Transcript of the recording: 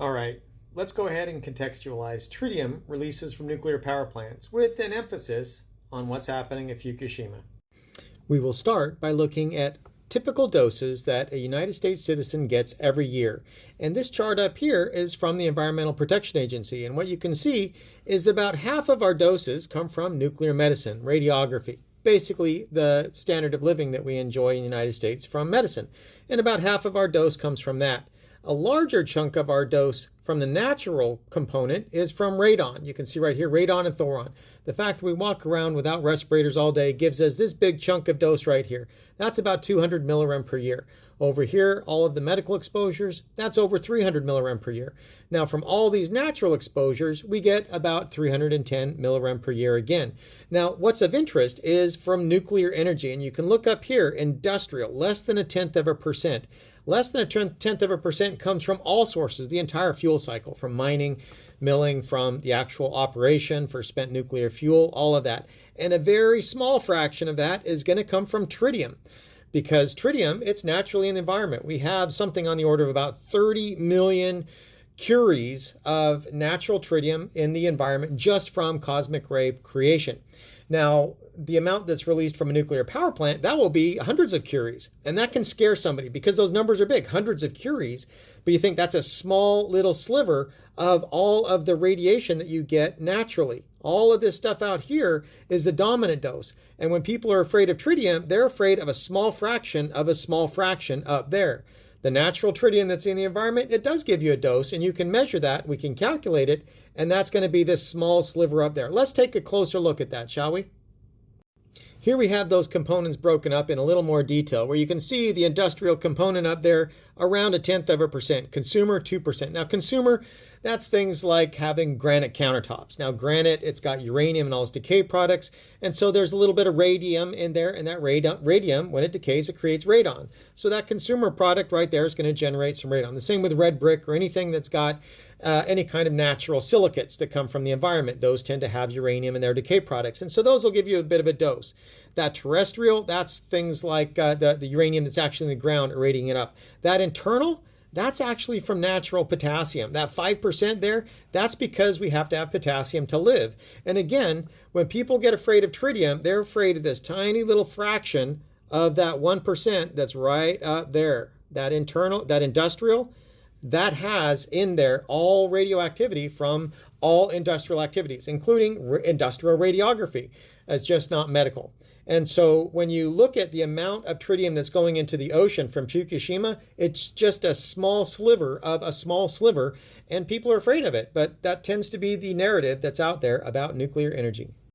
All right, let's go ahead and contextualize tritium releases from nuclear power plants with an emphasis on what's happening at Fukushima. We will start by looking at typical doses that a United States citizen gets every year. And this chart up here is from the Environmental Protection Agency. And what you can see is that about half of our doses come from nuclear medicine, radiography, basically the standard of living that we enjoy in the United States from medicine. And about half of our dose comes from that. A larger chunk of our dose from the natural component is from radon. You can see right here, radon and thoron. The fact that we walk around without respirators all day gives us this big chunk of dose right here. That's about 200 millirem per year. Over here, all of the medical exposures, that's over 300 millirem per year. Now, from all these natural exposures, we get about 310 millirem per year again. Now, what's of interest is from nuclear energy, and you can look up here, industrial, less than 0.1%. Less than 0.1% comes from all sources, the entire fuel cycle, from mining, milling, from the actual operation for spent nuclear fuel, all of that. And a very small fraction of that is going to come from tritium, because tritium, it's naturally in the environment. We have something on the order of about 30 million curies of natural tritium in the environment just from cosmic ray creation. Now, the amount that's released from a nuclear power plant, that will be hundreds of curies. And that can scare somebody because those numbers are big, hundreds of curies. But you think that's a small little sliver of all of the radiation that you get naturally. All of this stuff out here is the dominant dose. And when people are afraid of tritium, they're afraid of a small fraction of a small fraction up there. The natural tritium that's in the environment, it does give you a dose, and you can measure that. We can calculate it, and that's going to be this small sliver up there. Let's take a closer look at that, shall we? Here we have those components broken up in a little more detail, where you can see the industrial component up there around 0.1%, consumer 2%. Now consumer, that's things like having granite countertops. Now granite, it's got uranium and all its decay products, and so there's a little bit of radium in there, and that radium, when it decays, it creates radon. So that consumer product right there is going to generate some radon. The same with red brick or anything that's got any kind of natural silicates that come from the environment. Those tend to have uranium in their decay products. And so those will give you a bit of a dose. That terrestrial, that's things like the uranium that's actually in the ground irradiating it up. That internal, that's actually from natural potassium. That 5% there, that's because we have to have potassium to live. And again, when people get afraid of tritium, they're afraid of this tiny little fraction of that 1% that's right up there. That internal, that industrial, that has in there all radioactivity from all industrial activities, including industrial radiography. It's just not medical. And so when you look at the amount of tritium that's going into the ocean from Fukushima, it's just a small sliver of a small sliver, and people are afraid of it. But that tends to be the narrative that's out there about nuclear energy.